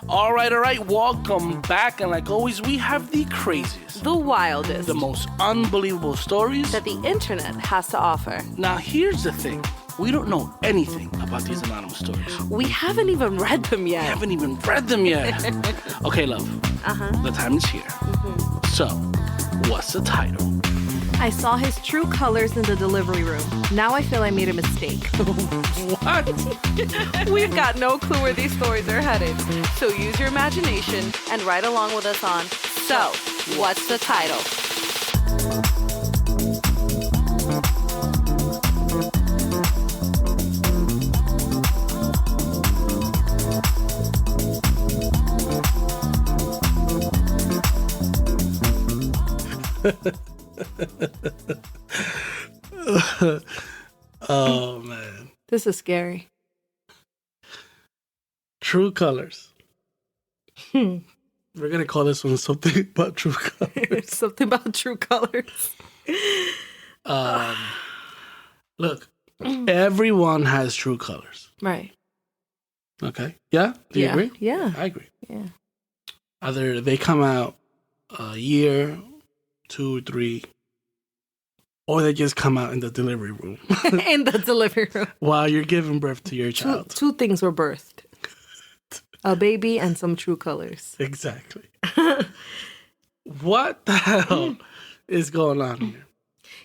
All right. Welcome back. And like always, we have the craziest, The wildest, the most unbelievable stories that the internet has to offer. Now, here's the thing. We don't know anything about these anonymous stories. We haven't even read them We yet. haven't even read them yet. Okay, love. The time is here. So, what's the title? I saw his true colors in the delivery room. Now I feel I made a mistake. What? We've got no clue where these stories are headed. So use your imagination and ride along with us on So, What's the Title? Oh, man. This is scary. True colors. We're going to call this one something about true colors. Something about true colors. Look, everyone has true colors. Right. Okay? Yeah? Do you agree? Yeah. I agree. Yeah. Either they come out a year, 2, 3, or they just come out in the delivery room In the delivery room. while you're giving birth to your child. Two things were birthed. A baby and some true colors. Exactly. What the hell is going on here?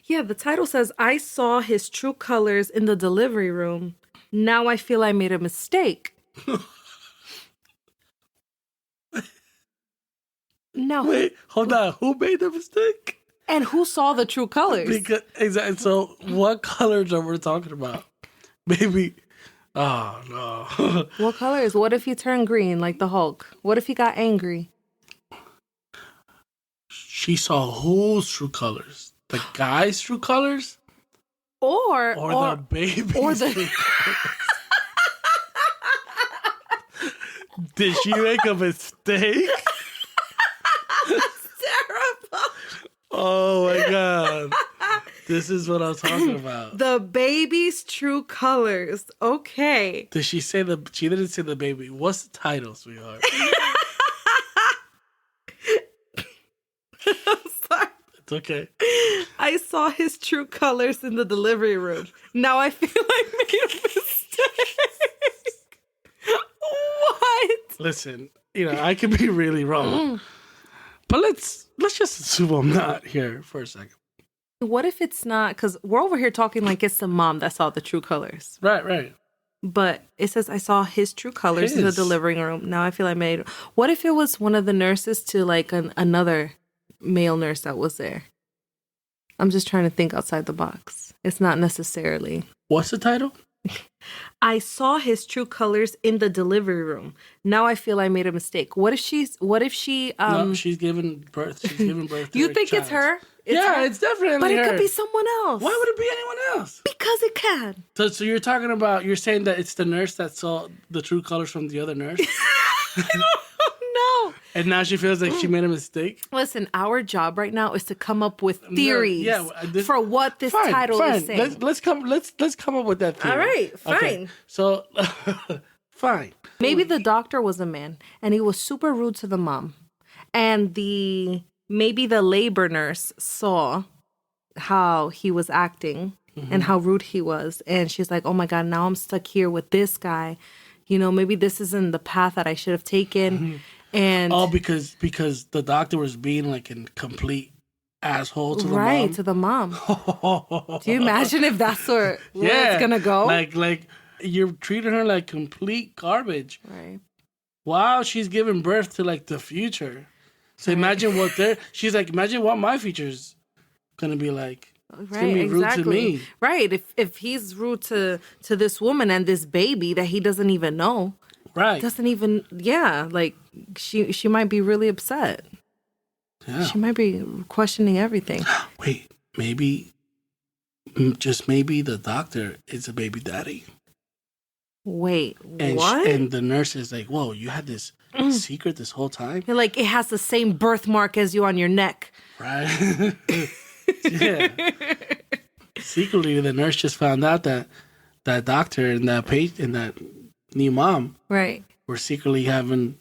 Yeah, the title says, I saw his true colors in the delivery room. Now I feel I made a mistake. No. Wait, hold on. Who made the mistake? And who saw the true colors? Because exactly. So, what colors are we talking about? Maybe. Oh no. What colors? What if he turned green like the Hulk? What if he got angry? She saw whose true colors? The guy's true colors, Or the baby's or the- true colors? Did she make a mistake? terrible. Oh my god. This is what I'm talking about. The baby's true colors. Okay. Did she say she didn't say the baby. What's the title, sweetheart? I'm sorry. It's okay. I saw his true colors in the delivery room. Now I feel I made a mistake. What? Listen, I could be really wrong. But let's just assume I'm not here for a second. What if it's not? Because we're over here talking like it's the mom that saw the true colors. Right. But it says, I saw his true colors in the His. delivering room. Now I feel I made. What if it was one of the nurses to like another male nurse that was there? I'm just trying to think outside the box. It's not necessarily. What's the title? I saw his true colors in the delivery room. Now I feel I made a mistake. What if she No, she's giving birth. She's giving birth to you her think child. it's her? It's definitely But her. it could be someone else. Why would it be anyone else? Because it can. So you're saying that it's the nurse that saw the true colors from the other nurse? No. And now she feels like she made a mistake? Listen, our job right now is to come up with theories for what this title is saying. Let's come up with that theory. All right, fine. Okay. So, fine. Maybe the doctor was a man and he was super rude to the mom. And maybe the labor nurse saw how he was acting and how rude he was. And she's like, oh my God, now I'm stuck here with this guy. Maybe this isn't the path that I should have taken. And because the doctor was being like a complete asshole to the mom. Right, to the mom. Do you imagine if that's where it's gonna go? Like you're treating her like complete garbage. Right. Wow, she's giving birth to like the future. So imagine she's like, imagine what my future's gonna be like. It's Right, gonna be rude exactly. to me. Right. If he's rude to this woman and this baby that he doesn't even know. Right. Like she might be really upset. Yeah. She might be questioning everything. Wait, just maybe the doctor is a baby daddy. Wait, And what? and the nurse is like, whoa, you had this secret this whole time? You're like, it has the same birthmark as you on your neck. Right. Yeah. Secretly, the nurse just found out that doctor and that patient and that new mom Right. were secretly having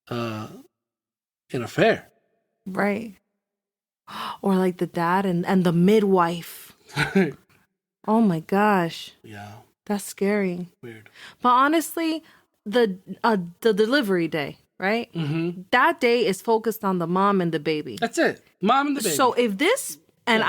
an affair. Right. Or like the dad and the midwife. Oh my gosh. Yeah. That's scary. Weird. But honestly, the delivery day, right? Mm-hmm. That day is focused on the mom and the baby. That's it. Mom and the baby. So if this and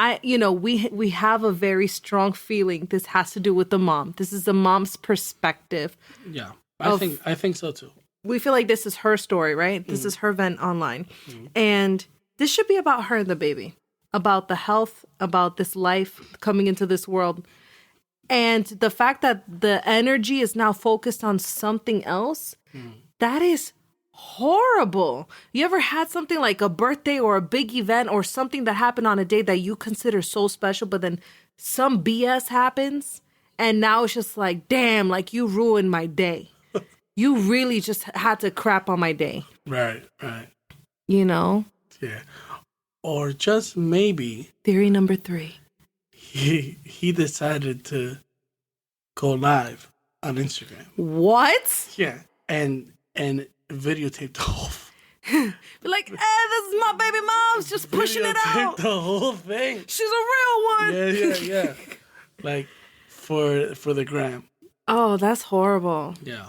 we have a very strong feeling this has to do with the mom. This is the mom's perspective. Yeah. I think so too. We feel like this is her story, right? This is her vent online. And this should be about her and the baby. About the health, about this life coming into this world. And the fact that the energy is now focused on something else, that is horrible. You ever had something like a birthday or a big event or something that happened on a day that you consider so special, but then some BS happens and now it's just like, damn, like you ruined my day. You really just had to crap on my day. Right. You know? Yeah. Or just maybe Theory number 3. he decided to go live on Instagram. What? Yeah. And videotape the whole Be like, hey, this is my baby mom's just pushing it out. the whole thing. She's a real one. Yeah. Like for the gram. Oh, that's horrible. Yeah.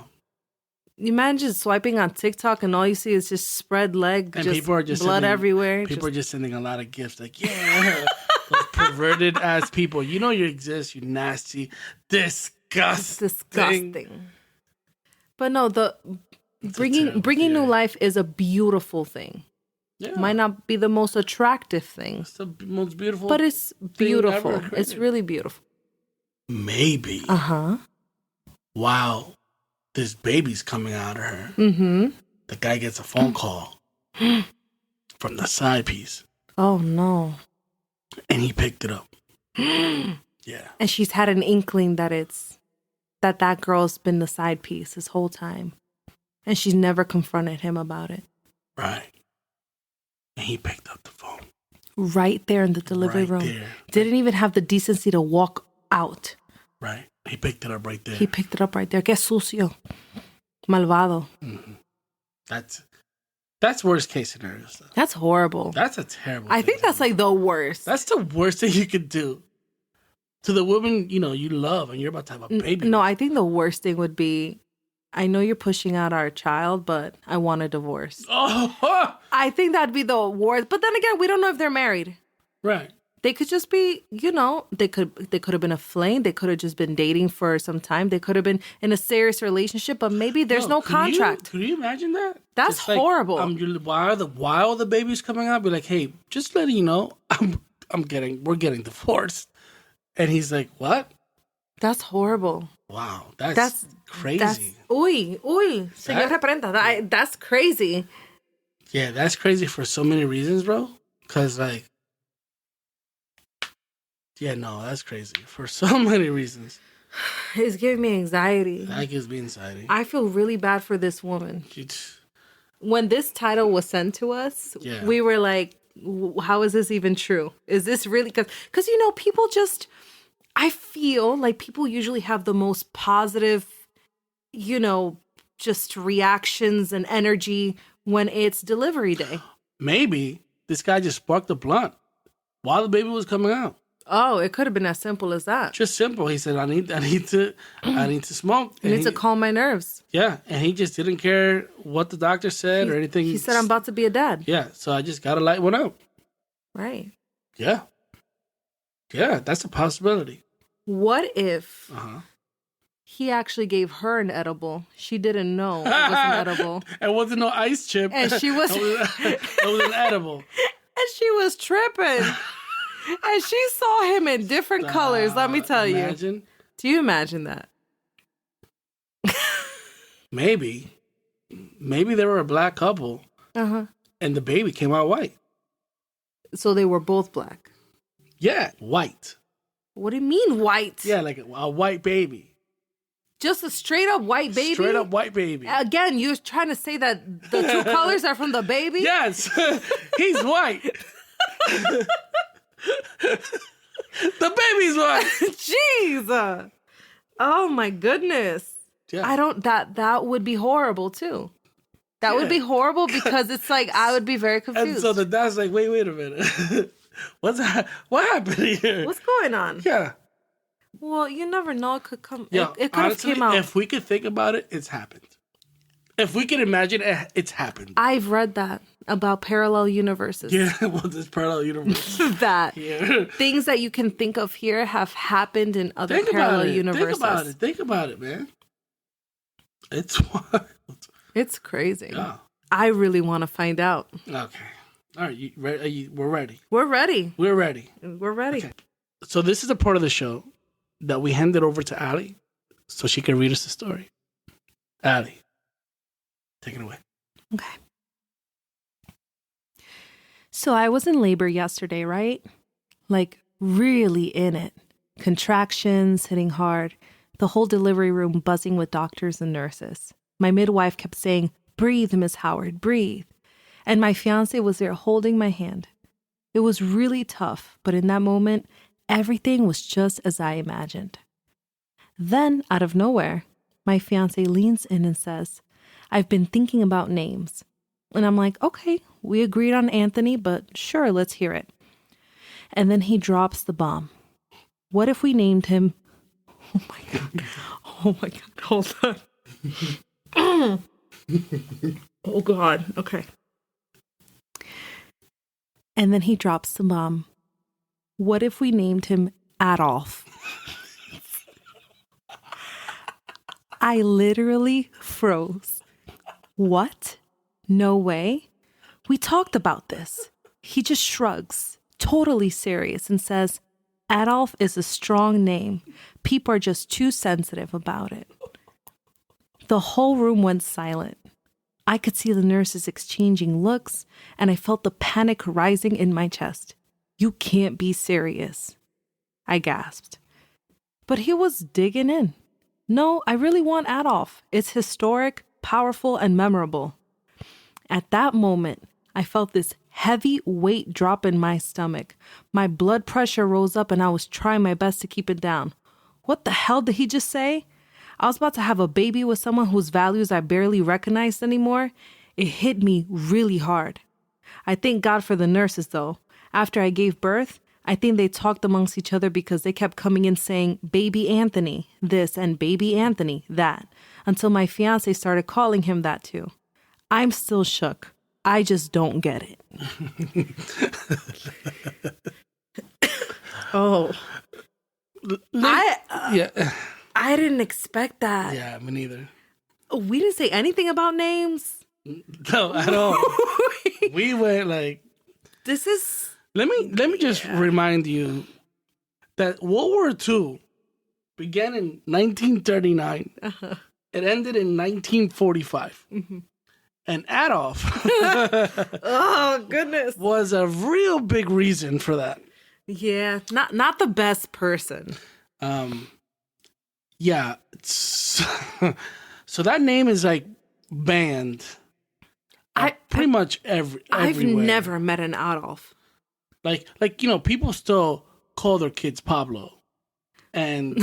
You imagine just swiping on TikTok and all you see is just spread leg, And just people are just blood sending, everywhere. People are just sending a lot of gifts like, yeah, those perverted ass people. You know you exist, you nasty, disgusting. It's disgusting. But no, bringing terrible new theory. life is a beautiful thing. Yeah. Might not be the most attractive thing, It's the most beautiful. but it's beautiful. ever It's created. really beautiful. Maybe. Uh-huh. Wow. This baby's coming out of her. Mm-hmm. The guy gets a phone call from the side piece. Oh, no. And he picked it up. Yeah. And she's had an inkling that girl's been the side piece this whole time. And she's never confronted him about it. Right. And he picked up the phone. Right there in the delivery Right room. there. Didn't even have the decency to walk out. Right. He picked it up right there. He picked it up right there. Qué sucio. Malvado. Mm-hmm. That's worst case scenario stuff. That's horrible. That's a terrible I thing think to that's do. like the worst. That's the worst thing you could do to the woman, you love and you're about to have a baby. No, I think the worst thing would be, I know you're pushing out our child, but I want a divorce. Oh, I think that'd be the worst. But then again, we don't know if they're married. right. They could just be, they could have been a flame. They could have just been dating for some time. They could have been in a serious relationship, but maybe there's no contract. Could you imagine that? That's Just like, horrible. While the baby's coming out, be like, hey, just letting you know, we're getting divorced. And he's like, what? That's horrible. Wow, that's crazy. Uy, señor reprenda. That's crazy. Yeah, that's crazy for so many reasons, bro. Because, like, yeah, no, that's crazy for so many reasons. It's giving me anxiety. That gives me anxiety. I feel really bad for this woman. When this title was sent to us, Yeah. we were like, how is this even true? Is this really? Because, people just, I feel like people usually have the most positive, just reactions and energy when it's delivery day. Maybe this guy just sparked a blunt while the baby was coming out. Oh, it could have been as simple as that. Just simple. He said, I need to smoke. I need to calm my nerves. Yeah, and he just didn't care what the doctor said or anything. He said, I'm about to be a dad. Yeah, so I just gotta light one up. Right. Yeah, that's a possibility. What if Uh-huh. he actually gave her an edible? She didn't know it was an edible. It wasn't no ice chip. And she was... it was an edible. And she was tripping. And she saw him in different colors, let me tell Imagine. you. Do you imagine that? Maybe they were a black couple Uh-huh. and the baby came out white. So they were both black. Yeah, white. What do you mean white? Yeah, like a white baby. Just a straight up white baby? Straight up white baby. Again, you're trying to say that the two colors are from the baby? Yes, he's white. The baby's white. Jeez. Oh my goodness. Yeah. I don't. That would be horrible too. That would be horrible because it's like I would be very confused. And so the dad's like, wait a minute. What happened here? What's going on? Yeah. Well, you never know. It could come. Yeah, it could have came out. If we could think about it, it's happened. If we could imagine it, it's happened. I've read that about parallel universes. Yeah, well, this parallel universe. That Yeah. things that you can think of here have happened in other parallel universes. Think about it, man. It's wild. It's crazy. Yeah. I really want to find out. Okay. All right. We're ready. We're ready. We're ready. We're ready. Okay. So this is a part of the show that we handed over to Allie so she can read us the story. Allie, take it away. Okay. So I was in labor yesterday, right? Like really in it. Contractions hitting hard. The whole delivery room buzzing with doctors and nurses. My midwife kept saying, "Breathe, Miss Howard, breathe." And my fiance was there holding my hand. It was really tough, but in that moment, everything was just as I imagined. Then, out of nowhere, my fiance leans in and says, "I've been thinking about names." And I'm like, okay, we agreed on Anthony, but sure, let's hear it. And then he drops the bomb. What if we named him? Oh my God. Oh my God. Hold on. Oh God. Okay. And then he drops the bomb. What if we named him Adolf? I literally froze. What? No way. We talked about this. He just shrugs, totally serious, and says, Adolf is a strong name. People are just too sensitive about it. The whole room went silent. I could see the nurses exchanging looks, and I felt the panic rising in my chest. You can't be serious, I gasped. But he was digging in. No, I really want Adolf. It's historic, powerful, and memorable. At that moment, I felt this heavy weight drop in my stomach. My blood pressure rose up and I was trying my best to keep it down. What the hell did he just say? I was about to have a baby with someone whose values I barely recognized anymore. It hit me really hard. I thank God for the nurses, though. After I gave birth, I think they talked amongst each other because they kept coming in saying, Baby Anthony, this, and Baby Anthony, that, until my fiance started calling him that too. I'm still shook. I just don't get it. Oh. I didn't expect that. Yeah, me neither. We didn't say anything about names. No, at all. We went like... This is... Let me just remind you that World War II began in 1939. Uh-huh. It ended in 1945. Mm-hmm. And Adolf oh goodness was a real big reason for that. Yeah, not the best person. Yeah. So that name is like banned. Pretty much everywhere. I've never met an Adolf. Like people still call their kids Pablo, and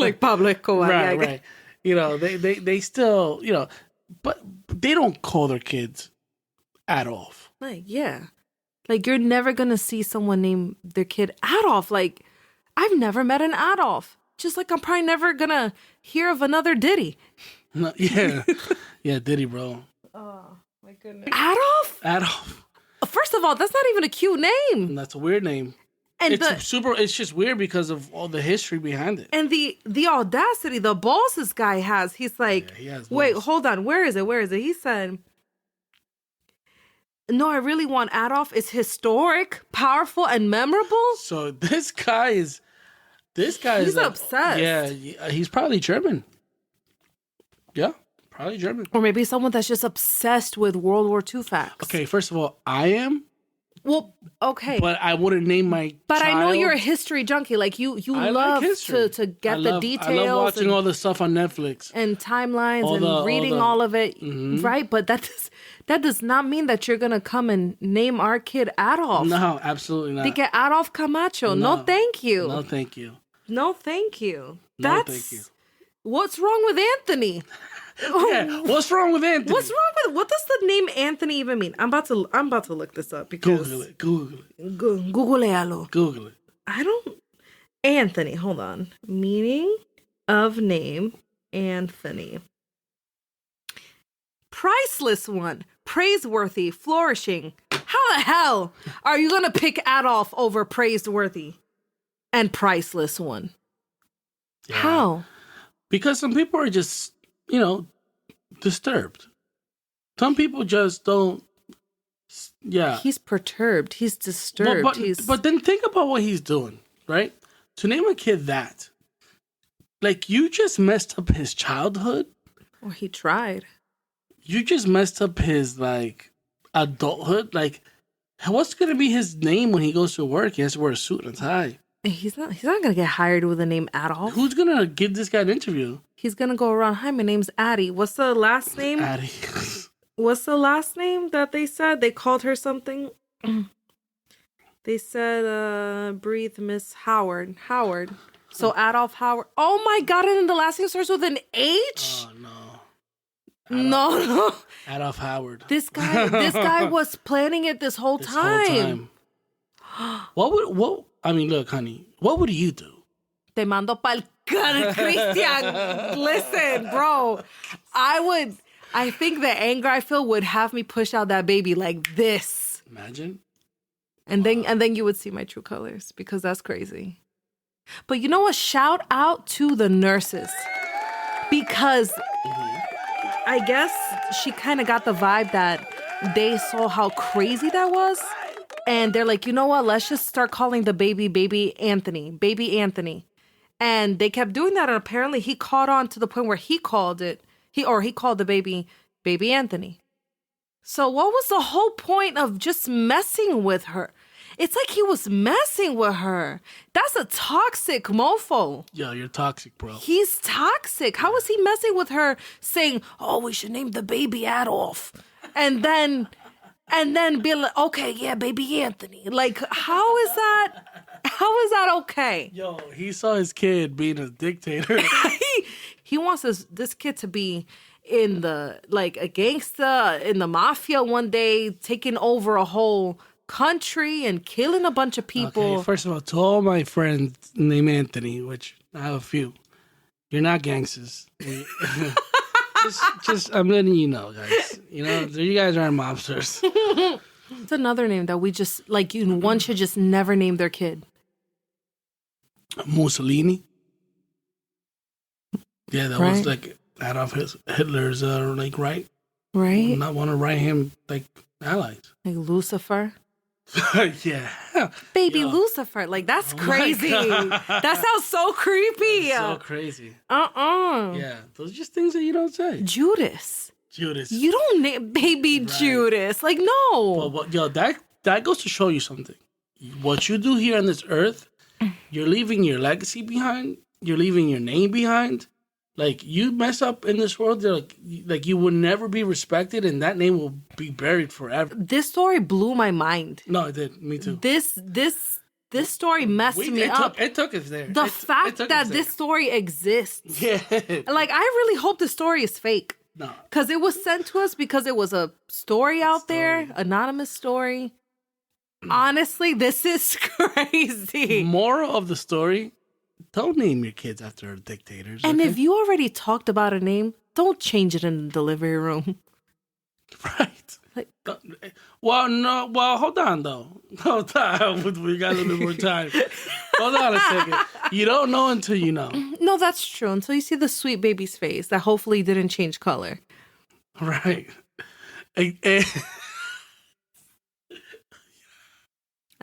like Pablo Escobar. Right. They still but they don't call their kids Adolf. Like, yeah. Like, you're never going to see someone name their kid Adolf. Like, I've never met an Adolf. Just like I'm probably never going to hear of another Diddy. No, yeah. Yeah, Diddy, bro. Oh, my goodness. Adolf? First of all, that's not even a cute name. And that's a weird name. And it's just weird because of all the history behind it. And the audacity, the balls this guy has. He's like, yeah, he has wait, hold on. Where is it? He said, no, I really want Adolf. It's historic, powerful, and memorable. So this guy is He's obsessed. Yeah, he's probably German. Yeah, probably German. Or maybe someone that's just obsessed with World War II facts. Okay, first of all, I am. Well, okay. But I wouldn't name my child. I know you're a history junkie. Like, you love to get the details. I love watching all the stuff on Netflix. And timelines and reading all of it. Mm-hmm. Right? But that does not mean that you're going to come and name our kid Adolf. No, absolutely not. Think Adolf Camacho. No, thank you. No, thank you. No, thank you. No, thank you. What's wrong with Anthony? Yeah, what's wrong with Anthony? What does the name Anthony even mean? I'm about to look this up because Google it. Googlealo. Google it. Anthony, hold on. Meaning of name Anthony. Priceless one, praiseworthy, flourishing. How the hell are you gonna pick Adolf over praiseworthy and priceless one? Yeah. How? Because some people are just, disturbed. Some people just don't. Yeah. He's perturbed. He's disturbed. But then think about what he's doing, right? To name a kid that, like, you just messed up his childhood. Or he tried. You just messed up his, like, adulthood. Like, what's going to be his name when he goes to work? He has to wear a suit and a tie. He's not going to get hired with the name Adolf. Who's going to give this guy an interview? He's going to go around, hi, my name's Addie. What's the last name? Addie. What's the last name that they said? They called her something. They said, breathe, Miss Howard. Howard. So Adolf Howard. Oh, my God. And then the last name starts with an H? Oh, no. No. Adolf Howard. This guy was planning it this whole time. Look, honey, what would you do? Te mando pa'l Christian. Listen, bro. I think the anger I feel would have me push out that baby like this. Imagine. And then you would see my true colors, because that's crazy. But you know what? Shout out to the nurses. Because I guess she kind of got the vibe that they saw how crazy that was. And they're like, you know what? Let's just start calling the baby Anthony. And they kept doing that. And apparently he caught on to the point where he called the baby Anthony. So what was the whole point of just messing with her? It's like he was messing with her. That's a toxic mofo. Yo, you're toxic, bro. He's toxic. How was he messing with her saying, oh, we should name the baby Adolf? And then be like, okay, yeah, baby Anthony. Like, how is that okay? Yo, he saw his kid being a dictator. He wants this kid to be in a gangster in the mafia one day, taking over a whole country and killing a bunch of people. Okay, first of all, to all my friends named Anthony, which I have a few, you're not gangsters. just I'm letting you know, guys. You guys aren't mobsters. It's another name that we just one should just never name their kid. Mussolini. Yeah, that was like Adolf Hitler's right. Right. Not one of right-hand allies. Like Lucifer. Yeah. Baby Lucifer. Like, that's crazy. That sounds so creepy. So crazy. Yeah. Those are just things that you don't say. Judas. You don't name baby right. Judas. Like, no. But that goes to show you something. What you do here on this earth, you're leaving your legacy behind. You're leaving your name behind. Like, you mess up in this world, like you will never be respected, and that name will be buried forever. This story blew my mind. No, it did. Me too. This story messed me up. It took us there. The fact that this story exists. Yeah. Like, I really hope the story is fake. No. Because it was sent to us because it was a story out there, anonymous story. Honestly, this is crazy. Moral of the story: don't name your kids after dictators. And if you already talked about a name, don't change it in the delivery room. Right. Hold on, though. Hold on. We got a little bit more time. Hold on a second. You don't know until you know. No, that's true. Until you see the sweet baby's face that hopefully didn't change color. Right.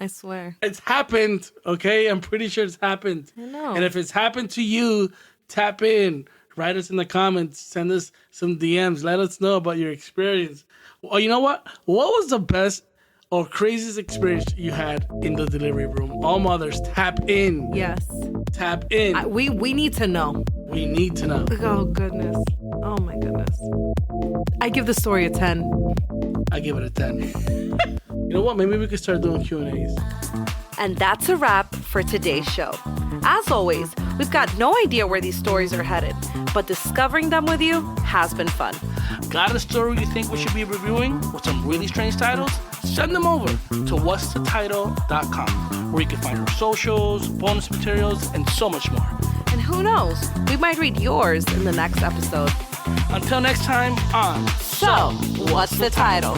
I swear. It's happened, okay? I'm pretty sure it's happened. I know. And if it's happened to you, tap in. Write us in the comments. Send us some DMs. Let us know about your experience. Well, you know what? What was the best or craziest experience you had in the delivery room? All mothers, tap in. Yes. Tap in. We need to know. We need to know. Oh, goodness. Oh, my goodness. I give the story a 10. I give it a 10. You know what? Maybe we could start doing Q&As. And that's a wrap for today's show. As always, we've got no idea where these stories are headed, but discovering them with you has been fun. Got a story you think we should be reviewing with some really strange titles? Send them over to what'sthetitle.com, where you can find our socials, bonus materials, and so much more. And who knows, we might read yours in the next episode. Until next time on So, what's the title?